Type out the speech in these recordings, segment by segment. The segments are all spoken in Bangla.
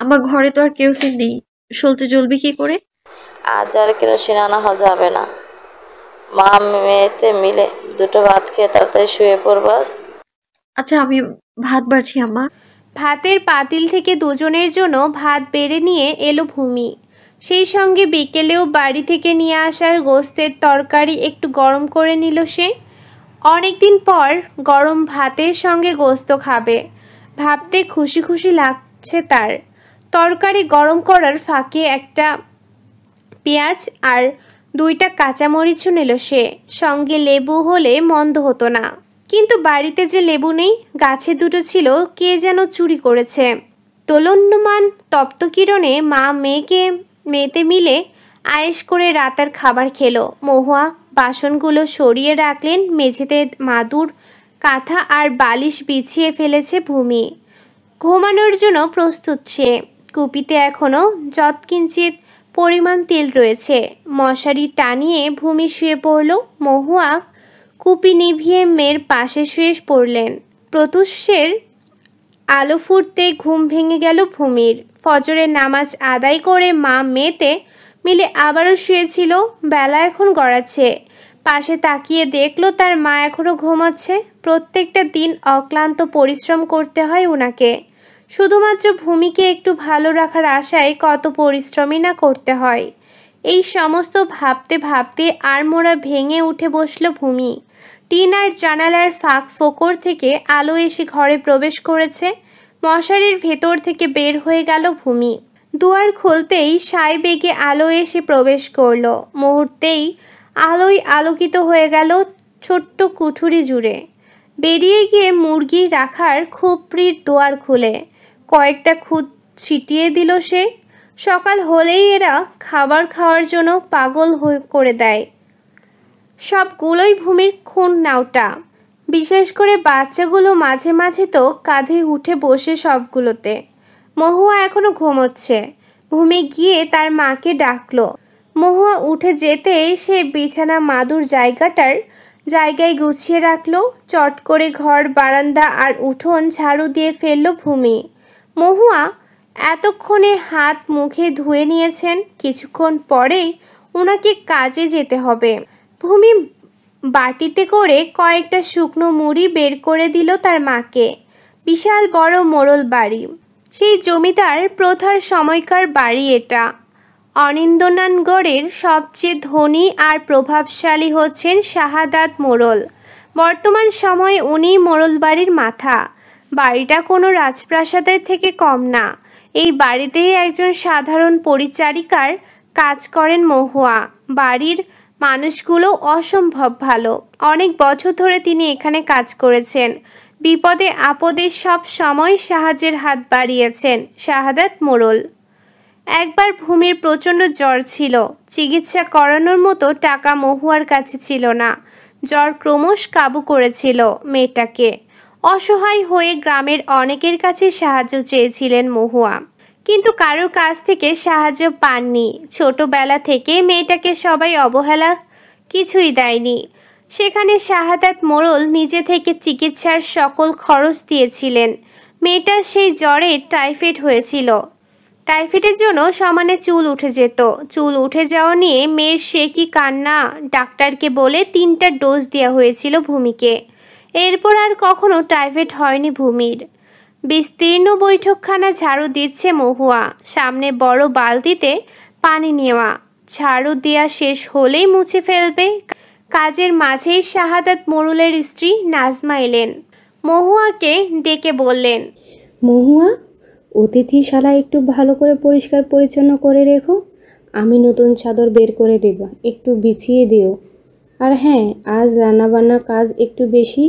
আমার ঘরে তো আর কেরোসিন নেই, সলতে জ্বলবে কি করে? আজ আর কেরোসিন আনা যাবে না। মা মেয়েতে মিলে দুটো ভাত খেয়ে তাড়াতাড়ি শুয়ে পড়বাস। আচ্ছা, আমি ভাত বাড়ছি আম্মা। ভাতের পাতিল থেকে দুজনের জন্য ভাত বেড়ে নিয়ে এলো ভূমি। সেই সঙ্গে বিকেলেও বাড়ি থেকে নিয়ে আসার গোস্তের তরকারি একটু গরম করে নিল সে। অনেকদিন পর গরম ভাতের সঙ্গে গোস্ত খাবে ভাবতে খুশি খুশি লাগছে তার। তরকারি গরম করার ফাঁকে একটা পেঁয়াজ আর 2টা কাঁচামরিচও নিল সে। সঙ্গে লেবু হলে মন্দ হতো না, কিন্তু বাড়িতে যে লেবু নেই, গাছে দুটো ছিল, কে যেন চুরি করেছে। দোলন্যমান তপ্ত কিরণে মা মেয়েতে মিলে আয়েশ করে রাতের খাবার খেলো। মহুয়া বাসনগুলো সরিয়ে রাখলেন মেঝেতে। মাদুর কাঁথা আর বালিশ বিছিয়ে ফেলেছে ভূমি। ঘুমানোর জন্য প্রস্তুত সে। কুপিতে এখনো যৎকিঞ্চিত পরিমাণ তেল রয়েছে। মশারি টানিয়ে ভূমি শুয়ে পড়ল। মহুয়া কুপি নিভিয়ে মেয়ের পাশে শুয়ে পড়লেন। প্রত্যুষের আলো ফুটতে ঘুম ভেঙে গেল ভূমির। ফজরের নামাজ আদায় করে মা মেয়েতে মিলে আবারও শুয়েছিল। বেলা এখন গড়াচ্ছে। পাশে তাকিয়ে দেখলো তার মা এখনো ঘুমাচ্ছে। প্রত্যেকটা দিন অক্লান্ত পরিশ্রম করতে হয় ওনাকে। শুধুমাত্র ভূমিকে একটু ভালো রাখার আশায় কত পরিশ্রমই না করতে হয়। এই সমস্ত ভাবতে ভাবতে আড়মোড়া ভেঙে উঠে বসল ভূমি। টিন আর জানালার ফাঁক ফোকর থেকে আলো এসে ঘরে প্রবেশ করেছে। মশারির ভেতর থেকে বের হয়ে গেল ভূমি। দুয়ার খুলতেই সাই বেগে আলো এসে প্রবেশ করল। মুহূর্তেই আলোয় আলোকিত হয়ে গেল ছোট্ট কুঠুরি জুড়ে। বেরিয়ে গিয়ে মুরগি রাখার খুপড়ির দুয়ার খুলে কয়েকটা খুদ ছিটিয়ে দিল সে। সকাল হলেই এরা খাবার খাওয়ার জন্য পাগল হয়ে করে দেয়। সবগুলোই ভূমির খুন নাওটা। বিশেষ করে বাচ্চাগুলো মাঝে মাঝে তো কাঁধে উঠে বসে সবগুলোতে। মহুয়া এখনো ঘুমোচ্ছে। ভূমি গিয়ে তার মাকে ডাকলো। মহুয়া উঠে যেতে সে বিছানা মাদুর জায়গায় গুছিয়ে রাখলো। চট করে ঘর বারান্দা আর উঠোন ঝাড়ু দিয়ে ফেললো ভূমি। মহুয়া এতক্ষণে হাত মুখে ধুয়ে নিয়েছেন। কিছুক্ষণ পরেই ওনাকে কাজে যেতে হবে। ভূমি বাটিতে করে কয়েকটা শুকনো মুড়ি বের করে দিল তার মাকে। বিশাল বড় মোড়ল বাড়ি। সেই জমিদার প্রথার সময়কার বাড়ি এটা। অনিন্দ্যনাথগড়ের সবচেয়ে ধনী আর প্রভাবশালী হচ্ছেন শাহাদাত মোড়ল। বর্তমান সময়ে উনি মোড়ল বাড়ির মাথা। বাড়িটা কোনো রাজপ্রাসাদের থেকে কম না। এই বাড়িতেই একজন সাধারণ পরিচারিকার কাজ করেন মহুয়া। বাড়ির মানুষগুলো অসম্ভব ভালো। অনেক বছর ধরে তিনি এখানে কাজ করেছেন। বিপদে আপদে সব সময় সাহায্যের হাত বাড়িয়েছেন শাহাদাত মোড়ল। একবার ভূমির প্রচণ্ড জ্বর ছিল। চিকিৎসা করানোর মতো টাকা মহুয়ার কাছে ছিল না। জ্বর ক্রমশ কাবু করেছিল মেয়েটাকে। অসহায় হয়ে গ্রামের অনেকের কাছে সাহায্য চেয়েছিলেন মহুয়া, কিন্তু কারোর কাছ থেকে সাহায্য পাননি। ছোটবেলা থেকে মেয়েটাকে সবাই অবহেলা কিছুই দেয়নি। সেখানে শাহাদাত মোড়ল নিজে থেকে চিকিৎসার সকল খরচ দিয়েছিলেন। মেয়েটার সেই জ্বরে টাইফয়েড হয়েছিল। টাইফয়েডের জন্য সমানে চুল উঠে যেত। চুল উঠে যাওয়া নিয়ে মেয়ের সে কি কান্না! ডাক্তারকে বলে 3টা ডোজ দেওয়া হয়েছিল ভূমিকে। এরপর আর কখনো টাইফয়েড হয়নি ভূমির। বিস্তীর্ণ বৈঠকখানা ঝাড়ু দিচ্ছে মহুয়া। সামনে বড় বালতিতে পানি নেওয়া। ঝাড়ু দেওয়া শেষ হলেই মুছে ফেলবে। কাজের মাঝেই শাহাদাত মোড়লের স্ত্রী নাজমা এলেন। মহুয়াকে ডেকে বললেন, মহুয়া, অতিথিশালা একটু ভালো করে পরিষ্কার পরিচ্ছন্ন করে রেখো। আমি নতুন চাদর বের করে দেব, একটু বিছিয়ে দিও। আর হ্যাঁ, আজ রান্নাবান্না কাজ একটু বেশি।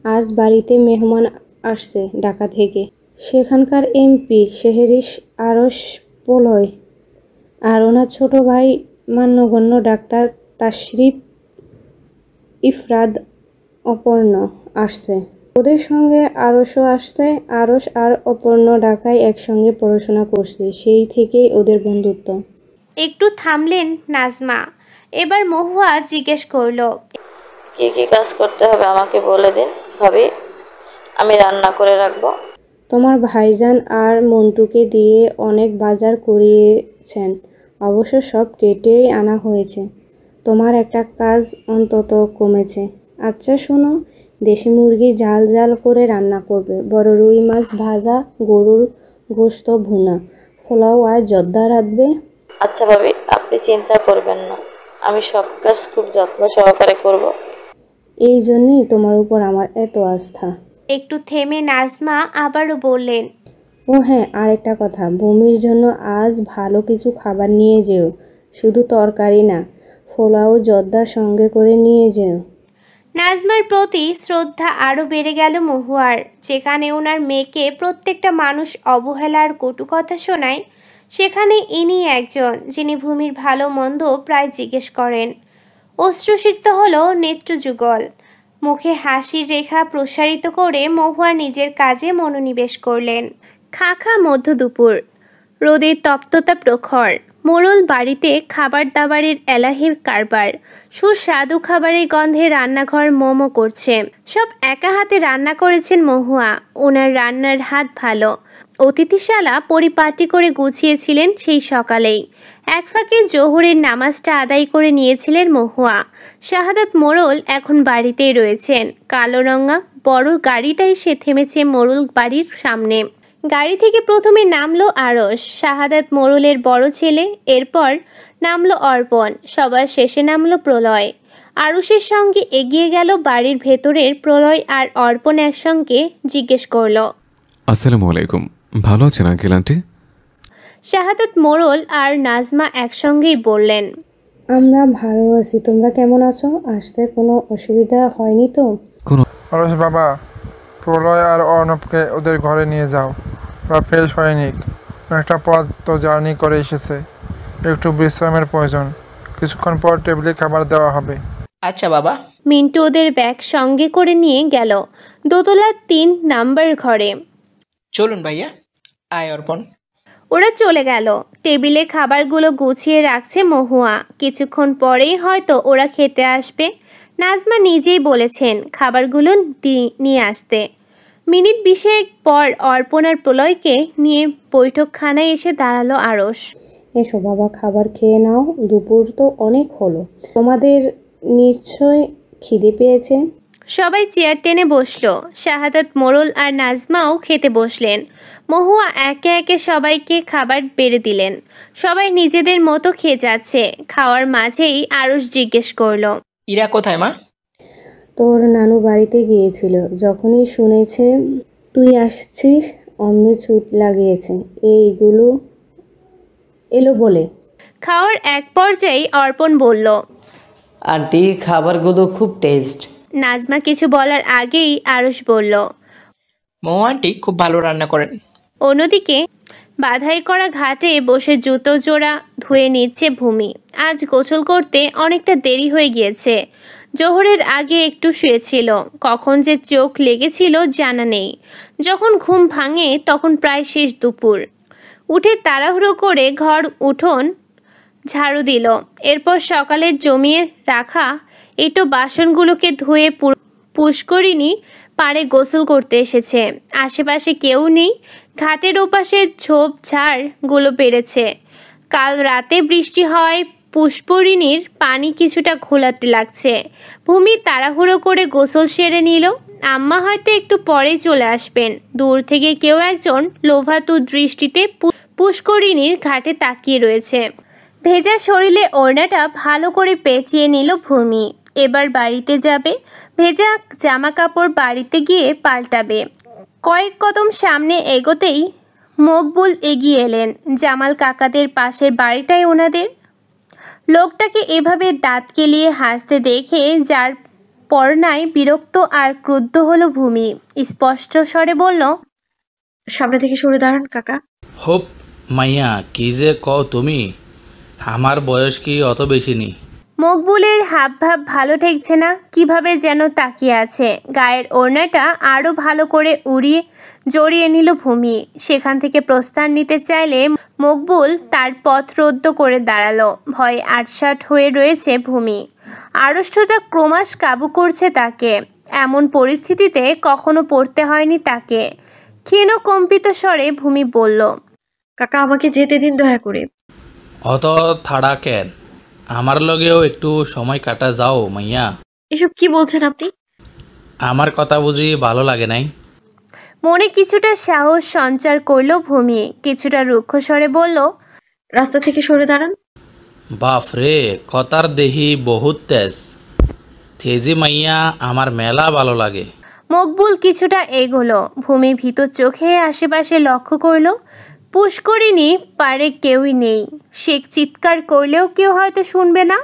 আজ বাড়িতে মেহমান আসছে ঢাকা থেকে। সেখানকার এমপি শেহরিশ আরশ পলয় আর ওনার ছোট ভাই মান্যগণ্য ডাক্তার তাশরিফ ইফরাদ অপর্ণ আসছে। ওদের সঙ্গে আরশও আসছে। আরশ আর অপর্ণ ঢাকায় একসঙ্গে পড়াশোনা করছে, সেই থেকেই ওদের বন্ধুত্ব। একটু থামলেন নাজমা। এবার মহুয়া জিজ্ঞেস করলো, কি কি কাজ করতে হবে আমাকে বলে দিন ভাবি, আমি রান্না করে রাখবো। তোমার ভাইজান আর মন্টুকে দিয়ে অনেক বাজার করিয়েছেন, অবশ্য সব কেটেই আনা হয়েছে। তোমার একটা কাজ অন্তত কমেছে। আচ্ছা শোনো, দেশি মুরগি ঝাল ঝাল করে রান্না করবে, বড় রুই মাছ ভাজা, গরুর গোশত ভুনা, পোলাও আর জর্দা রাঁধবে। আচ্ছা ভাবি, আপনি চিন্তা করবেন না, আমি সব কাজ খুব যত্ন সহকারে করব। এই জন্যই তোমার উপর আমার এত আস্থা। একটু থেমে নাজমা আবারও বললেন, ও হ্যাঁ, আর একটা কথা, ভূমির জন্য আজ ভালো কিছু খাবার নিয়ে যেও, শুধু তরকারি না, পোলাও জর্দা সঙ্গে করে নিয়ে যেও। নাজমার প্রতি শ্রদ্ধা আরও বেড়ে গেল মহুয়ার। যেখানে ওনার মেয়েকে প্রত্যেকটা মানুষ অবহেলার কটু কথা শোনায়, সেখানে ইনি একজন যিনি ভূমির ভালো মন্দ প্রায় জিজ্ঞেস করেন। অশ্রুসিক্ত হলো নেত্রযুগল। মুখে হাসির রেখা প্রসারিত করে মহুয়া নিজের কাজে মনোনিবেশ করলেন। খা মধ্য দুপুর, রোদের তপ্ততা প্রখর। মোড়ল বাড়িতে খাবার দাবারের এলাহি কারবার। সুস্বাদু খাবারের গন্ধে রান্নাঘর মোমো করছে। সব একা হাতে রান্না করেছেন মহুয়া। ওনার রান্নার হাত ভালো। অতিথিশালা পরিপাটি করে গুছিয়েছিলেন সেই সকালেই। এক ফাঁকে জোহরের নামাজটা আদায় করে নিয়েছিলেন মহুয়া। শাহাদাত মোড়ল এখন বাড়িতেই রয়েছেন। কালো রঙা বড় গাড়িটাই সে থেমেছে মোড়ল বাড়ির সামনে। গাড়ি থেকে প্রথমে নামলো আরশ, শাহাদাত মোড়লের বড় ছেলে। এরপর নামলো অর্পণ, সবার শেষে নামলো প্রলয়। আরুষের সঙ্গে এগিয়ে গেল বাড়ির ভেতরের প্রলয় আর অর্পণ একসঙ্গে জিজ্ঞেস করলো, আসসালামু আলাইকুম, ভালো আছেন আঙ্কেল আন্টি? শাহাদাত মোড়ল আর নাজমা একসঙ্গেই বললেন, আমরা ভালো আছি, তোমরা কেমন আছো? আসতে কোনো অসুবিধা হয়নি তো? কোনো আরশ বাবা, প্রলয় আর অর্ণবকে ওদের ঘরে নিয়ে যাও, ওরা ফ্রেশ হয়নি, অনেকটা পথ তো জার্নি করে এসেছে, একটু বিশ্রামের প্রয়োজন, কিছুক্ষণ পর টেবিলে খাবার দেওয়া হবে। আচ্ছা বাবা। মিন্টু ওদের ব্যাগ সঙ্গে করে নিয়ে গেল দোতলার 3 নাম্বার ঘরে। চলুন ভাইয়া, আয় অর্পণ। ওরা চলে গেল। টেবিলে খাবারগুলো গুছিয়ে রাখছে মহুয়া। কিছুক্ষণ পরেই হয়তো ওরা খেতে আসবে। নাজমা নিজেই বলেছেন খাবারগুলো নিয়ে আসতে। মিনিট 20 পর অর্পণ আর প্রলয়কে নিয়ে বৈঠকখানায় এসে দাঁড়ালো আরশ। এসো বাবা, খাবার খেয়ে নাও, দুপুর তো অনেক হলো, তোমাদের নিশ্চয় খিদে পেয়েছে। সবাই চেয়ার টেনে বসলো। শাহাদাত মোড়ল আর নাজমাও খেতে বসলেন। মহুয়া একে একে সবাইকে খাবার বেড়ে দিলেন। সবাই নিজেদের মতো খেয়ে যাচ্ছে। খাওয়ার মাঝেই আরশ জিজ্ঞেস করলো, ইরা কোথায় মা? তোর নানু বাড়িতে গিয়েছিল, যখনই শুনেছে তুই আসছিস অমনি ছুট লাগিয়েছে এইগুলো এলো বলে। খাওয়ার এক পর্যায়ে অর্পণ বলল, আন্টি খাবারগুলো খুব টেস্ট। নাজমা কিছু বলার আগেই আরশ বলল, মৌ আন্টি খুব ভালো রান্না করেন। অন্যদিকে বাধাই করা ঘাটে বসে জুতো জোড়া ধুয়ে নিচ্ছে ভূমি। আজ গোসল করতে অনেকটা দেরি হয়ে গিয়েছে। জোহরের আগে একটু শুয়েছিল, কখন যে চোখ লেগেছিল জানা নেই। যখন ঘুম ভাঙে তখন প্রায় শেষ দুপুর। উঠে তাড়াহুড়ো করে ঘর উঠোন ঝাড়ু দিল। এরপর সকালে জমিয়ে রাখা এঁটো বাসনগুলোকে ধুয়ে পুষ্করিণী পাড়ে গোসল করতে এসেছে। আশেপাশে কেউ নেই। ঘাটের ওপাশে ঝোপঝাড়গুলো বেড়েছে। কাল রাতে বৃষ্টি হওয়ায় পুষ্করিণীর পানি কিছুটা ঘোলাটে লাগছে। ভূমি তাড়াহুড়ো করে গোসল সেরে নিল। আম্মা হয়তো একটু পরেই চলে আসবেন। দূর থেকে কেউ একজন লোভাতু দৃষ্টিতে পুষ্করিণীর ঘাটে তাকিয়ে রয়েছে। ভেজা শরীরে ওড়নাটা ভালো করে পেঁচিয়ে নিল ভূমি। এবার বাড়িতে যাবে। ভেজা জামা কাপড় বাড়িতে গিয়ে পাল্টাবে। কয়েক কদম সামনে এগোতেই মকবুল এগিয়ে এলেন। জামাল কাকাদের পাশের বাড়িটাই ওনাদের। লোকটাকে এভাবে দাঁত কেলিয়ে হাসতে দেখে যার পরনায় বিরক্ত আর ক্রুদ্ধ হলো ভূমি। স্পষ্ট স্বরে বলল, সামনে থেকে সরে দাঁড়ান কাকা। হোপ মাইয়া, কি যে কও তুমি, আমার বয়স কি অত বেশি নেই। মকবুলের হাবভাব ভালো ঠেকছে না, কিভাবে যেন তাকিয়ে আছে। গায়ের ওড়নাটা আরও ভালো করে জড়িয়ে নিল ভূমি। সেখান থেকে প্রস্থান নিতে চাইলে মকবুল তার পথ রোধ করে দাঁড়ালো। ভয়ে আটসাট হয়ে রয়েছে ভূমি। আড়ষ্টতা ক্রমাশ কাবু করছে তাকে। এমন পরিস্থিতিতে কখনো পড়তে হয়নি তাকে। ক্ষীণ কম্পিত স্বরে ভূমি বলল। কাকা আমাকে যেতে দিন দয়া করে। অত থাড়া কেন? আমার লগেও একটু সময় কাটা যাও মাইয়া। এসব কি বলছেন আপনি? আমার কথা বুঝি ভালো লাগে নাই? মনে কিছুটা সাহস সঞ্চার করলো ভূমি, কিছুটা রুক্ষ স্বরে বলল। রাস্তা থেকে সরে দাঁড়ান। বাপ রে, কথার দেহি বহুত তেজ। তেজি মাইয়া আমার মেলা ভালো লাগে। মকবুল কিছুটা এগোলো। ভূমি ভীত চোখে আশেপাশে লক্ষ্য করলো। পুষ্করিণী পারে কেউই নেই। সে চিৎকার করলেও কেউ হয়তো শুনবে না।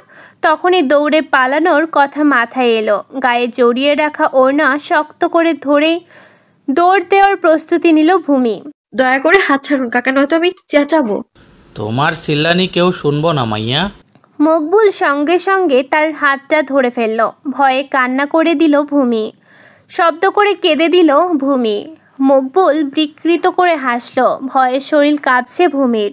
তখনই দৌড়ে পালানোর কথা মাথায় এলো। গায়ে জড়িয়ে রাখা ওড়না শক্ত করে ধরে দৌড় দেওয়ার প্রস্তুতি নিল ভূমি। দয়া করে হাত ছাড়ুন কাকা, নয়তো আমি চেঁচাবো। তোমার চিল্লানি কেউ শুনবো না মাইয়া। মকবুল সঙ্গে সঙ্গে তার হাতটা ধরে ফেলল। ভয়ে কান্না করে দিল ভূমি। শব্দ করে কেঁদে দিল ভূমি। মকবুল বিকৃত করে হাসল। ভয়ে শরীর কাঁপছে ভূমির।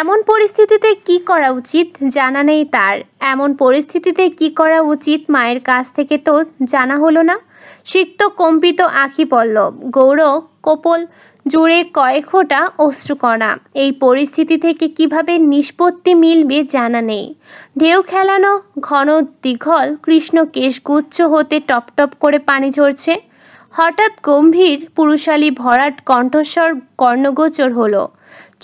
এমন পরিস্থিতিতে কি করা উচিত জানা নেই তার। এমন পরিস্থিতিতে কি করা উচিত মায়ের কাছ থেকে তো জানা হলো না। সিক্ত কম্পিত আঁখি পল্লব, গৌর কপল জুড়ে কয়েক ফোঁটা অশ্রুকণা। এই পরিস্থিতি থেকে কিভাবে নিষ্পত্তি মিলবে জানা নেই। ঢেউ খেলানো ঘন দীঘল কৃষ্ণ কেশগুচ্ছ হতে টপ টপ করে পানি ঝরছে। হঠাৎ গম্ভীর পুরুষালী ভরাট কণ্ঠস্বর কর্ণগোচর হলো।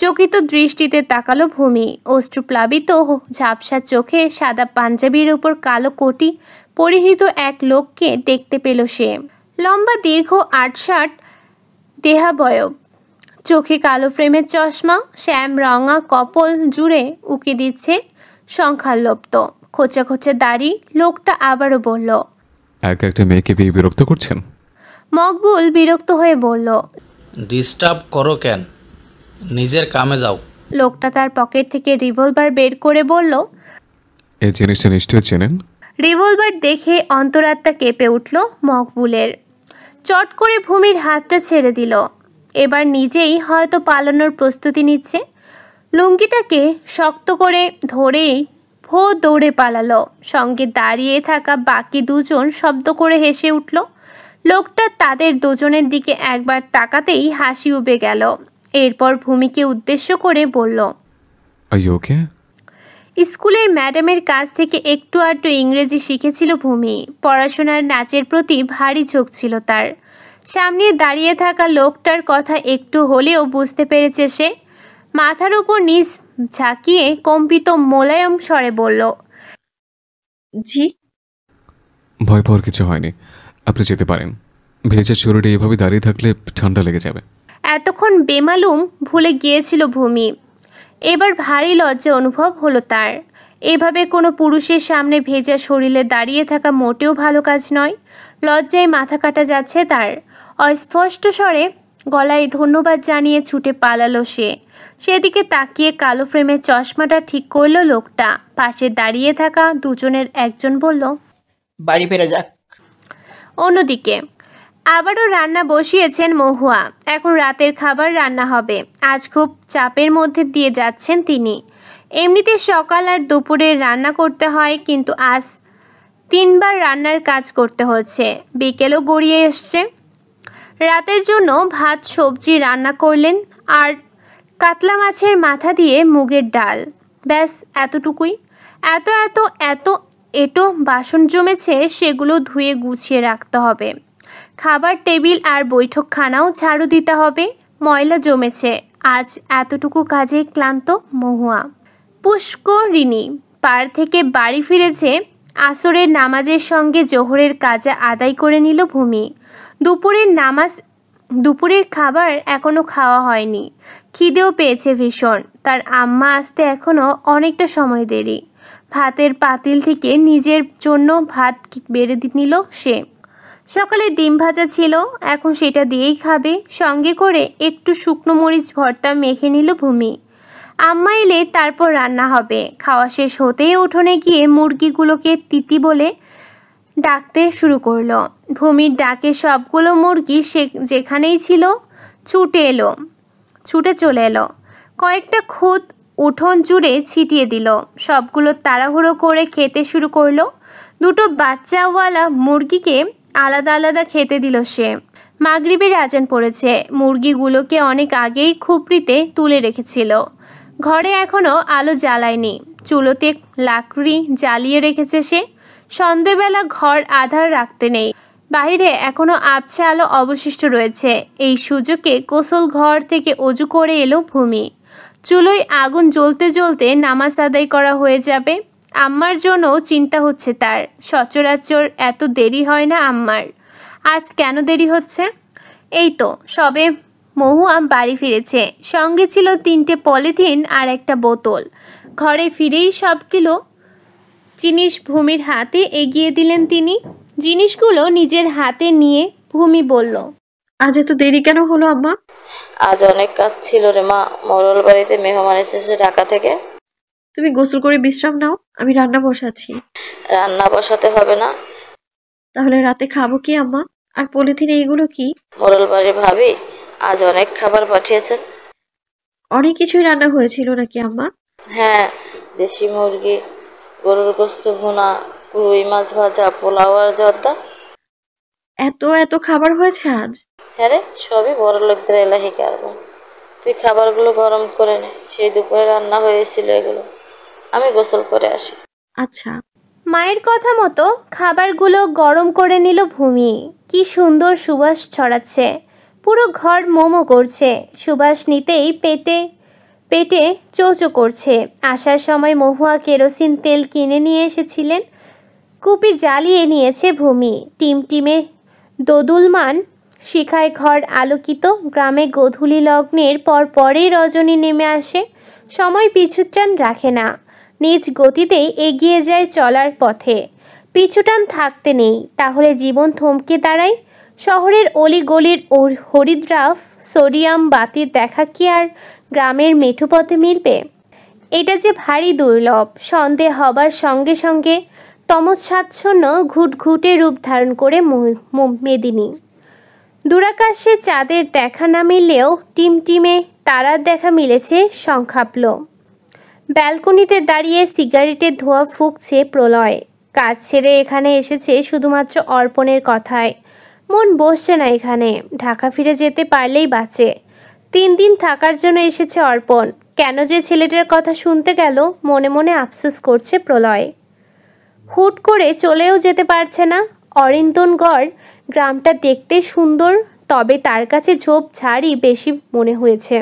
চকিত দৃষ্টিতে তাকালো ভূমি। অশ্রুপ্লাবিত ঝাপসা চোখে সাদা পাঞ্জাবির উপর কালো কোটি পরিহিত এক লোককে দেখতে পেল সে। লম্বা দীর্ঘ ৮-৬০ দেহাবয়ব, চোখে কালো ফ্রেমের চশমা, শ্যাম রঙা কপল জুড়ে উকি দিচ্ছে সংখ্যালব্ধ খোঁচা খোঁচা দাড়ি। লোকটা আবারও বলল, এক একটা মেয়েকে বিয়ে বিরক্ত করছেন? মকবুল বিরক্ত হয়ে বলল, ডিস্টার্ব করো কেন? নিজের কামে যাও। লোকটা তার পকেট থেকে রিভলভার বের করে বলল। এই জিনিসটা নিশ্চয়ই চেনেন? রিভলভার দেখে অন্তরাত্মা কেঁপে উঠল মকবুলের। চট করে ভূমির হাতটা ছেড়ে দিল। এবার নিজেই হয়তো পালানোর প্রস্তুতি নিচ্ছে। লুঙ্গিটাকে শক্ত করে ধরেই ভো দৌড়ে পালালো। সঙ্গে দাঁড়িয়ে থাকা বাকি দুজন শব্দ করে হেসে উঠল। লোকটা তাদের দুজনের দিকে একবার তাকাতেই হাসি উবে গেল। এরপর ভূমিকে উদ্দেশ্য করে বলল, আর ইউ ওকে? স্কুলের ম্যাডামের কাছ থেকে একটু আধটু ইংরেজি শিখেছিল ভূমি। পড়াশোনার নাচের প্রতি ভারী ঝোঁক ছিল তার। সামনে দাঁড়িয়ে থাকা লোকটার কথা একটু হলেও বুঝতে পেরেছে সে। মাথার উপর নিচ ঝাঁকিয়ে কম্পিত মোলায়েম স্বরে বলল, জি। ভয় পাওয়ার কিছু হয়নি, আপনি যেতে পারেন। ভেজা শরীরে এভাবে দাঁড়িয়ে থাকলে ঠান্ডা লেগে যাবে। এতক্ষণ বেমালুম ভুলে গিয়েছিল ভূমি। এবার ভারী লজ্জা অনুভব হলো তার। এভাবে কোনো পুরুষের সামনে ভেজা শরীরে দাঁড়িয়ে থাকা মোটেও ভালো কাজ নয়। লজ্জায় মাথা কাটা যাচ্ছে তার। অস্পষ্ট স্বরে গলায় ধন্যবাদ জানিয়ে ছুটে পালালো সে। সেদিকে তাকিয়ে কালো ফ্রেমের চশমাটা ঠিক করলো লোকটা। পাশে দাঁড়িয়ে থাকা দুজনের একজন বলল, বাড়ি ফেরা যাক। অন্যদিকে আবারও রান্না বসিয়েছেন মহুয়া। এখন রাতের খাবার রান্না হবে। আজ খুব চাপের মধ্যে দিয়ে যাচ্ছেন তিনি। এমনিতে সকাল আর দুপুরে রান্না করতে হয়, কিন্তু আজ 3 বার রান্নার কাজ করতে হচ্ছে। বিকেলও গড়িয়ে এসছে। রাতের জন্য ভাত সবজি রান্না করলেন আর কাতলা মাছের মাথা দিয়ে মুগের ডাল। ব্যাস এতটুকুই। এত এত এত এটো বাসন জমেছে, সেগুলো ধুয়ে গুছিয়ে রাখতে হবে। খাবার টেবিল আর বৈঠকখানাও ঝাড়ু দিতে হবে। ময়লা জমেছে। আজ এতটুকু কাজে ক্লান্ত মহুয়া। পুষ্করিণী পাড় থেকে বাড়ি ফিরেছে। আসরের নামাজের সঙ্গে জোহরের কাজা আদায় করে নিল ভূমি। দুপুরের খাবার এখনো খাওয়া হয়নি। খিদেও পেয়েছে ভীষণ। তার আম্মা আসতে এখনো অনেকটা সময় দেরি। ভাতের পাতিল থেকে নিজের জন্য ভাত বেড়ে নিল সে। সকালে ডিম ভাজা ছিল, এখন সেটা দিয়েই খাবে। সঙ্গে করে একটু শুকনো মরিচ ভর্তা মেখে নিল ভূমি। আম্মা এলে তারপর রান্না হবে। খাওয়া শেষ হতেই উঠোনে গিয়ে মুরগিগুলোকে তিতি বলে ডাকতে শুরু করলো। ভূমির ডাকে সবগুলো মুরগি সে যেখানেই ছিল ছুটে চলে এলো। কয়েকটা খুদ উঠোন জুড়ে ছিটিয়ে দিল। সবগুলো তাড়াহুড়ো করে খেতে শুরু করলো। 2টো বাচ্চাওয়ালা মুরগিকে আলাদা আলাদা খেতে দিল সে। মাগরিবের আজান পড়েছে। মুরগিগুলোকে অনেক আগেই খুপড়িতে তুলে রেখেছিল। ঘরে এখনো আলো জ্বালায়নি। চুলোতে লাকড়ি জ্বালিয়ে রেখেছে সে। সন্ধেবেলা ঘর আধার রাখতে নেই। বাইরে এখনো আবছা আলো অবশিষ্ট রয়েছে। এই সুযোগে গোসল ঘর থেকে অজু করে এলো ভূমি। চুলোয় আগুন জ্বলতে জ্বলতে নামাজ আদায় করা হয়ে যাবে। আম্মার জন্যও চিন্তা হচ্ছে তার। সচরাচর এত দেরি হয় না আম্মার। আজ কেন দেরি হচ্ছে? এই তো সবে মহুয়া বাড়ি ফিরেছে। সঙ্গে ছিল 3টে পলিথিন আর একটা বোতল। ঘরে ফিরেই সবগুলো জিনিস ভূমির হাতে এগিয়ে দিলেন তিনি। জিনিসগুলো নিজের হাতে নিয়ে ভূমি বলল, আজ এত দেরি কেন হলো আম্মা? আজ অনেক কাজ ছিল রে মা। মোরল বাড়িতে মেহমান এসেছে ঢাকা থেকে। তুমি গোসল করে বিশ্রাম নাও, আমি রান্না বসাচ্ছি। রান্না বসাতে হবে না। তাহলে রাতে খাবো কি আম্মা? আর পলিথিনে এগুলো কি? মোরল বাড়ির ভাবি আজ অনেক খাবার পাঠিয়েছেন। অনেক কিছুই রান্না হয়েছিল নাকি আম্মা? হ্যাঁ, দেশি মুরগি, গরুর গোস্ত ভুনা, রুই মাছ ভাজা, পোলাও আর জর্দা। এত এত খাবার হয়েছে আজ? হ্যাঁ রে, সবই বড় লোকদের এলাহি কারবার। তুই খাবারগুলো গরম করে নে। সেই দুপুরে রান্না হয়েছিল এগুলো। আমি গোসল করে আসি। আচ্ছা। মায়ের কথা মতো খাবারগুলো গরম করে নিল ভূমি। কি সুন্দর সুবাস ছড়াচ্ছে। পুরো ঘর মোমো করছে। সুবাস নিতেই পেটে চোচো করছে। আসার সময় মহুয়া কেরোসিন তেল কিনে নিয়ে এসেছিলেন। কুপি জ্বালিয়ে নিয়েছে ভূমি। টিমটিমে দোদুলমান শিখায় ঘর আলোকিত। গ্রামে গোধূলি লগ্নের পরেই রজনী নেমে আসে। সময় পিছুটান রাখে না। নিজ গতিতেই এগিয়ে যায় চলার পথে। পিছুটান থাকতে নেই, তাহলে জীবন থমকে দাঁড়ায়। শহরের অলিগলির হরিদ্রাফ সোডিয়াম বাতির দেখা কি আর গ্রামের মেঠো পথে মিলবে? এটা যে ভারী দুর্লভ। সন্দেহ হবার সঙ্গে সঙ্গে তমসাচ্ছন্ন ঘুটঘুটে রূপ ধারণ করে মেদিনী। দূরাকাশে চাঁদের দেখা না মিললেও টিমটিমে তারার দেখা মিলেছে সংখ্যাপ্ল। ব্যালকনিতে দাঁড়িয়ে সিগারেটের ধোঁয়া ফুঁকছে প্রলয়। কাজ ছেড়ে এখানে এসেছে শুধুমাত্র অর্পণের কথায়। মন বসছে না এখানে। ঢাকা ফিরে যেতে পারলেই বাঁচে। 3 দিন থাকার জন্য এসেছে অর্পণ। কেন যে ছেলেটার কথা শুনতে গেল মনে মনে আফসোস করছে প্রলয়। হুট করে চলেও যেতে পারছে না। অরিন্দনগড় গ্রামটা দেখতে সুন্দর, তবে তার কাছে ঝোপঝাড়ই বেশি মনে হয়েছে।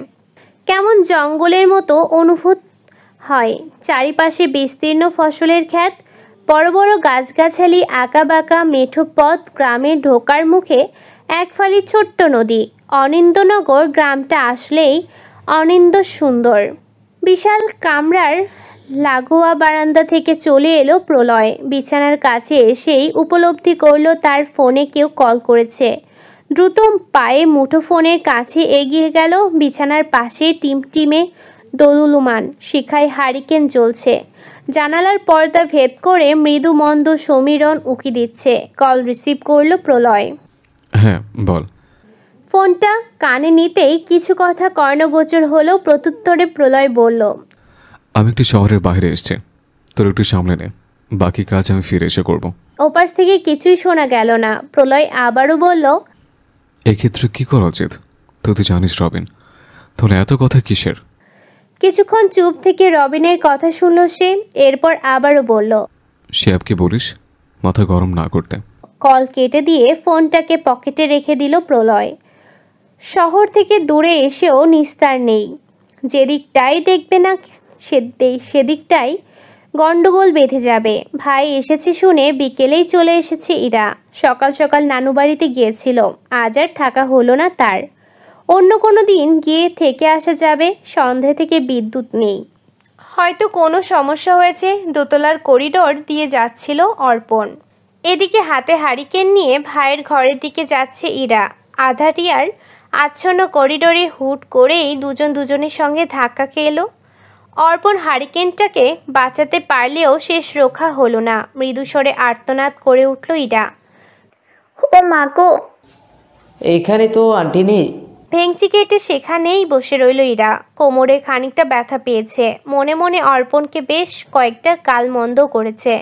কেমন জঙ্গলের মতো অনুভূত হয়। চারিপাশে বিস্তীর্ণ ফসলের ক্ষেত, বড় বড় গাছগাছালি, আঁকাবাঁকা মেঠো পথ। গ্রামে ঢোকার মুখে এক ফালি ছোট্ট নদী। অনিন্দনগর গ্রামটা আসলেই অনিন্দ সুন্দর। বিশাল কামরার লাগোয়া বারান্দা থেকে চলে এলো প্রলয়। বিছানার কাছে এসেই উপলব্ধি করলো তার ফোনে কেউ কল করেছে। দ্রুত পায়ে মুঠোফোনের কাছে এগিয়ে গেল। বিছানার পাশে টিমটিমে দোদুলমান শিখায় হারিকেন জ্বলছে। জানালার পর্দা ভেদ করে মৃদু মন্দ সমীরণ উকি দিচ্ছে। কল রিসিভ করলো প্রলয়। হ্যাঁ বল। ফোনটা কানে নিতেই কিছু কথা কর্ণগোচর হলো। প্রত্যুত্তরে প্রলয় বলল, আমি একটি শহরের বাইরে এসেছি, তোর একটু সামলে নে। বাকি কাজ আমি ফিরে এসে করব। ওপাশ থেকে কিছুই শোনা গেল না। প্রলয় আবারও বলল, এক্ষেত্রে কি করা উচিত? তুই তো জানিস রবিন, তাহলে এত কথা কিসের? কিছুক্ষণ চুপ থেকে রবিনের কথা শুনল সে। এরপর আবারও বলল, শিয়াবকে বলিস মাথা গরম না করতে। কল কেটে দিয়ে ফোনটাকে পকেটে রেখে দিল প্রলয়। শহর থেকে দূরে এসেও নিস্তার নেই। যেদিকটাই দেখবে না সেদিকটাই গন্ডগোল বেঁধে যাবে। ভাই এসেছে শুনে বিকেলেই চলে এসেছে ইরা। সকাল সকাল নানু বাড়িতে গিয়েছিল। আজ আর থাকা হলো না তার। অন্য কোনো দিন গিয়ে থেকে আসা যাবে। সন্ধে থেকে বিদ্যুৎ নেই। হয়তো কোনো সমস্যা হয়েছে। দোতলার করিডোর দিয়ে যাচ্ছিল অর্পণ। এদিকে হাতে হারিকেন নিয়ে ভাইয়ের ঘরের দিকে যাচ্ছে ইরা। আধারিয়ার আচ্ছন্ন করিডোরে হুট করেই দুজন দুজনের সঙ্গে ধাক্কা খেলো। অর্পণ হারিকেনটাকে বাঁচাতে পারলেও শেষ রক্ষা হলো না। মৃদুস্বরে আর্তনাদ করে উঠল ইরা, ও মা গো। এইখানে তো আন্টি নেই। ভেংচি কেটে সেখানেই বসে রইল ইরা। কোমরে খানিকটা ব্যথা পেয়েছে। মনে মনে অর্পণকে বেশ কয়েকটা গালমন্দ করেছে।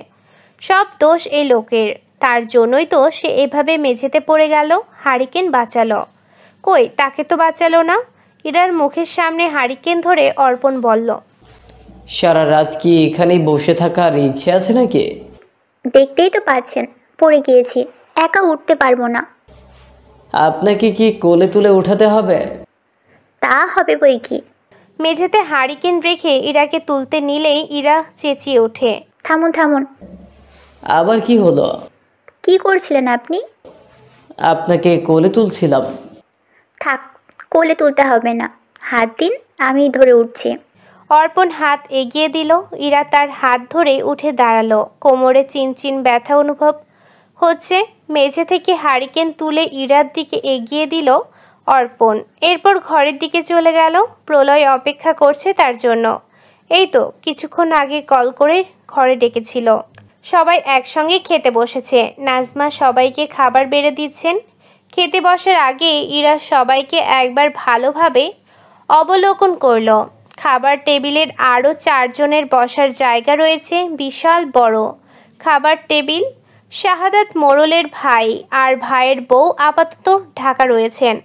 সব দোষ এই লোকের। তার জন্যই তো সে এভাবে মেঝেতে পড়ে গেল। হারিকেন বাঁচালো? কই, তাকে তো বাঁচালো না। ইরার মুখের সামনে হারিকেন ধরে অর্পণ বলল, সারা রাত কি এখানেই বসে থাকার ইচ্ছে আছে নাকি? দেখতেই তো পাচ্ছেন পড়ে গিয়েছি, একা উঠতে পারবো না। আপনাকে কি কোলে তুলে উঠাতে হবে? তা হবে বই কি। মেঝেতে হারিকেন রেখে ইরাকে তুলতে নিলেই ইরা চেঁচিয়ে ওঠে, থামুন থামুন। আবার কি হলো? কি করছিলেন আপনি? আপনাকে কোলে তুলছিলাম। থাক, কোলে তুলতে হবে না, হাত দিন, আমি ধরে উঠছি। অর্পণ হাত এগিয়ে দিল। ইরা তার হাত ধরে উঠে দাঁড়ালো। কোমরে চিনচিন ব্যথা অনুভব হচ্ছে। মেঝে থেকে হারিকেন তুলে ইরার দিকে এগিয়ে দিল অর্পণ। এরপর ঘরের দিকে চলে গেল। প্রলয় অপেক্ষা করছে তার জন্য। এই তো কিছুক্ষণ আগে কল করে ঘরে ডেকেছিল। সবাই একসঙ্গে খেতে বসেছে। নাজমা সবাইকে খাবার বেড়ে দিচ্ছেন। খেতে বসার আগে ইরা সবাইকে একবার ভালোভাবে অবলোকন করলো। খাবার টেবিলের আরও 4 জনের বসার জায়গা রয়েছে, বিশাল বড় খাবার টেবিল। শাহাদাত মোড়লের ভাই আর ভাইয়ের বউ আপাতত ঢাকা রয়েছেন।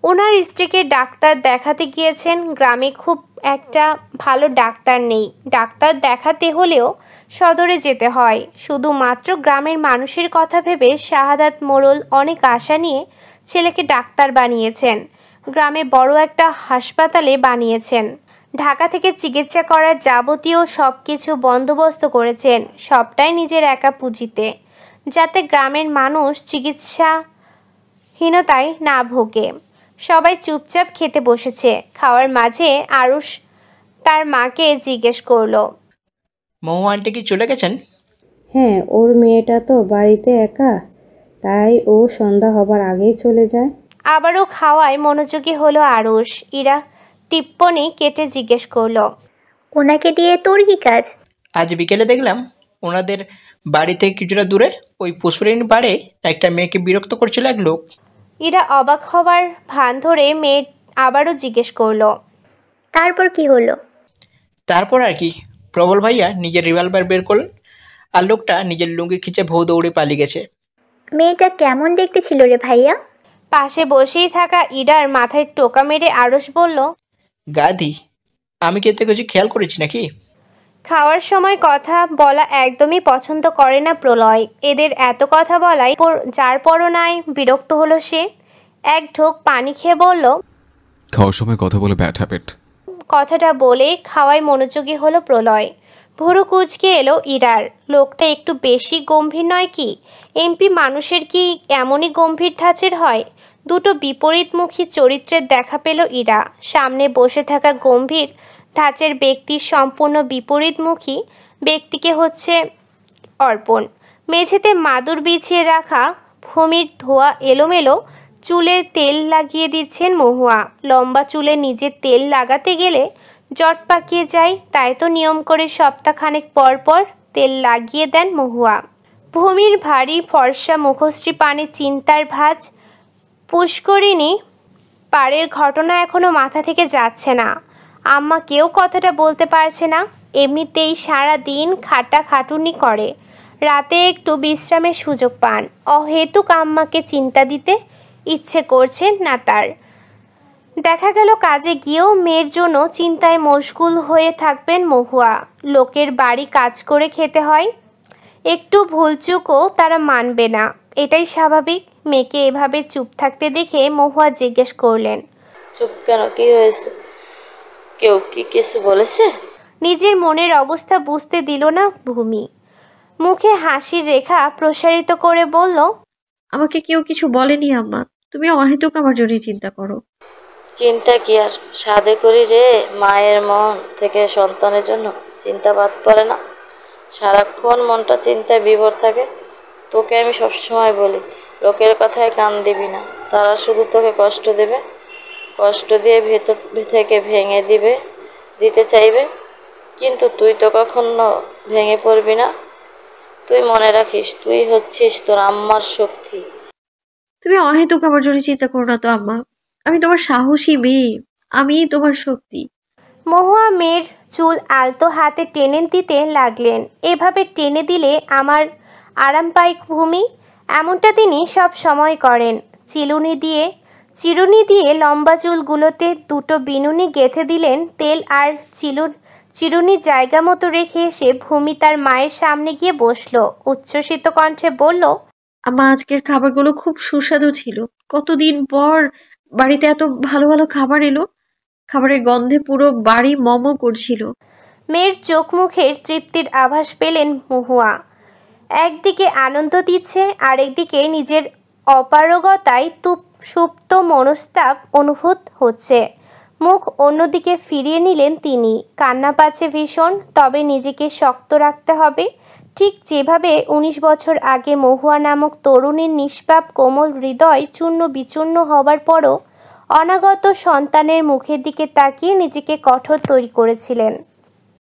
ওনার স্ত্রীকে ডাক্তার দেখাতে গিয়েছেন। গ্রামে খুব একটা ভালো ডাক্তার নেই। ডাক্তার দেখাতে হলেও সদরে যেতে হয়। শুধুমাত্র গ্রামের মানুষের কথা ভেবে শাহাদাত মোড়ল অনেক আশা নিয়ে ছেলেকে ডাক্তার বানিয়েছেন। গ্রামে বড় একটা হাসপাতালে বানিয়েছেন। ঢাকা থেকে চিকিৎসা করার যাবতীয় সব কিছু বন্দোবস্ত করেছেন, সবটাই নিজের একা পুঁজিতে, যাতে গ্রামের মানুষ চিকিৎসাহীনতায় না ভোগে। সবাই চুপচাপ খেতে বসেছে। খাওয়ার মাঝে আরুষ তার মাকে জিজ্ঞেস করলো, মহু আন্টি কি চলে গেছেন? হ্যাঁ, ওর মেয়েটা তো বাড়িতে একা, তাই ও সন্ধ্যা হবার আগেই চলে যায়। আবারও খাওয়ায় মনোযোগী হলো আরুষ। ইরা টিপ্পনি কেটে জিজ্ঞেস করলো, ওনাকে দিয়ে তোর কি কাজ? আজ বিকেলে দেখলাম ওনাদের বাড়ি থেকে কিছুটা দূরে ওই পুষ্পরিণী পাড়ে একটা মেয়েকে বিরক্ত করছিল এক লোক। ইরা অবাক হবার ভান ধরে মেয়ে আবারও জিজ্ঞেস করলো, তারপর কি হলো? তারপর আর কি, প্রবল ভাইয়া নিজের রিভলভার বের করলেন আর লোকটা নিজের লুঙ্গি খিচে ভৌ দৌড়ে পালিয়ে গেছে। মেয়েটা কেমন দেখতে ছিল রে ভাইয়া? পাশে বসেই থাকা ইরার মাথায় টোকা মেরে আরুষ বলল, গাধি, আমি কি এতে কিছু খেয়াল করেছি নাকি? খাওয়ার সময় কথা বলা একদমই পছন্দ করে না প্রলয়। এদের এত কথা বলাই যার পরনায় বিরক্ত হলো সে। এক ঢোক পানি খেয়ে বলল, খাওয়ার সময় কথা বলে ব্যাড হ্যাবিট। কথাটা বলে খাওয়ায় মনোযোগী হলো প্রলয়। ভুরু কুঁচকে এলো ইরার। লোকটা একটু বেশি গম্ভীর নয় কি? এমপি মানুষের কি এমনই গম্ভীর ধাঁচের হয়? দুটো বিপরীতমুখী চরিত্রের দেখা পেল ইরা। সামনে বসে থাকা গম্ভীর ধাঁচের ব্যক্তির সম্পূর্ণ বিপরীতমুখী ব্যক্তিকে হচ্ছে অর্পণ। মেঝেতে মাদুর বিছিয়ে রাখা, ভূমির ধোয়া এলোমেলো চুলে তেল লাগিয়ে দিচ্ছেন মহুয়া। লম্বা চুলে নিজে তেল লাগাতে গেলে জট পাকিয়ে যায়, তাই তো নিয়ম করে সপ্তাহখানেক পর পর তেল লাগিয়ে দেন মহুয়া। ভূমির ভারী ফর্সা মুখশ্রী পানে চিন্তার ভাঁজ। পুষ্করিণী পাড়ের ঘটনা এখনো মাথা থেকে যাচ্ছে না। আম্মা কেউ কথাটা বলতে পারছে না। এমনিতেই সারা দিন খাটাখাটুনি করে, রাতে একটু বিশ্রামের সুযোগ পান। অহেতুক আম্মাকে চিন্তা দিতে ইচ্ছে করছে না তার। দেখা গেল কাজে গিয়েও মেয়ের জন্য চিন্তায় মশগুল হয়ে থাকবেন মহুয়া। লোকের বাড়ি কাজ করে খেতে হয়, একটু ভুলচুকও তারা মানবে না, এটাই স্বাভাবিক। মেয়েকে এভাবে চুপ থাকতে দেখে মহুয়া জিজ্ঞেস করলেন, চুপ কেন, কি হয়েছে? কেউ কি কিছু বলেছে? নিজের মনের অবস্থা বুঝতে দিল না ভূমি। মুখে হাসির রেখা প্রসারিত করে বলল, আমাকে কেউ কিছু বলেনি আম্মা, তুমি অহেতুক আমার জন্যই চিন্তা করো। চিন্তা কি আর সাধে করি রে? মায়ের মন থেকে সন্তানের জন্য চিন্তা বাদ পড়ে না। সারাক্ষণ মনটা চিন্তায় বিভোর থাকে। তোকে আমি সবসময় বলি, লোকের কথায় কান দিবি না। তারা শুধু তোকে কষ্ট দেবে, কষ্ট দিয়ে ভেতর থেকে ভেঙে দিতে চাইবে, কিন্তু তুই তো কখনো ভেঙে পড়বি না। তুই মনে রাখিস, তুই হচ্ছিস তোর আম্মার শক্তি। তুমি অহেতুক আমার জন্য চিন্তা করো না তো আম্মা, আমি তোমার সাহসী মেয়ে, আমিই তোমার শক্তি। মহুয়া মেয়ের চুল আলতো হাতে টেনে দিতে লাগলেন। এভাবে টেনে দিলে আরাম পায় ভূমি। এমনটা তিনি সব সময় করেন। চিরুনি দিয়ে লম্বা চুলগুলোতে দুটো বিনুনি গেঁথে দিলেন তেল আর চিরুনি জায়গা মতো রেখে এসে ভূমি তার মায়ের সামনে গিয়ে বসলো। উচ্ছ্বসিত কণ্ঠে বলল, আম্মা, আজকের খাবারগুলো খুব সুস্বাদু ছিল। কতদিন পর বাড়িতে এত ভালো ভালো খাবার এলো। খাবারের গন্ধে পুরো বাড়ি মমো করছিল। মেয়ের চোখ মুখের তৃপ্তির আভাস পেলেন মহুয়া। একদিকে আনন্দ দিচ্ছে, আরেকদিকে নিজের অপারগতায় সুপ্ত মনস্তাপ অনুভূত হচ্ছে। মুখ অন্যদিকে ফিরিয়ে নিলেন তিনি। কান্না পাচ্ছে ভীষণ, তবে নিজেকে শক্ত রাখতে হবে। ঠিক যেভাবে 19 বছর আগে মহুয়া নামক তরুণীর নিষ্পাপ কোমল হৃদয় চূর্ণ বিচূর্ণ হবার পরও অনাগত সন্তানের মুখের দিকে তাকিয়ে নিজেকে কঠোর তৈরি করেছিলেন।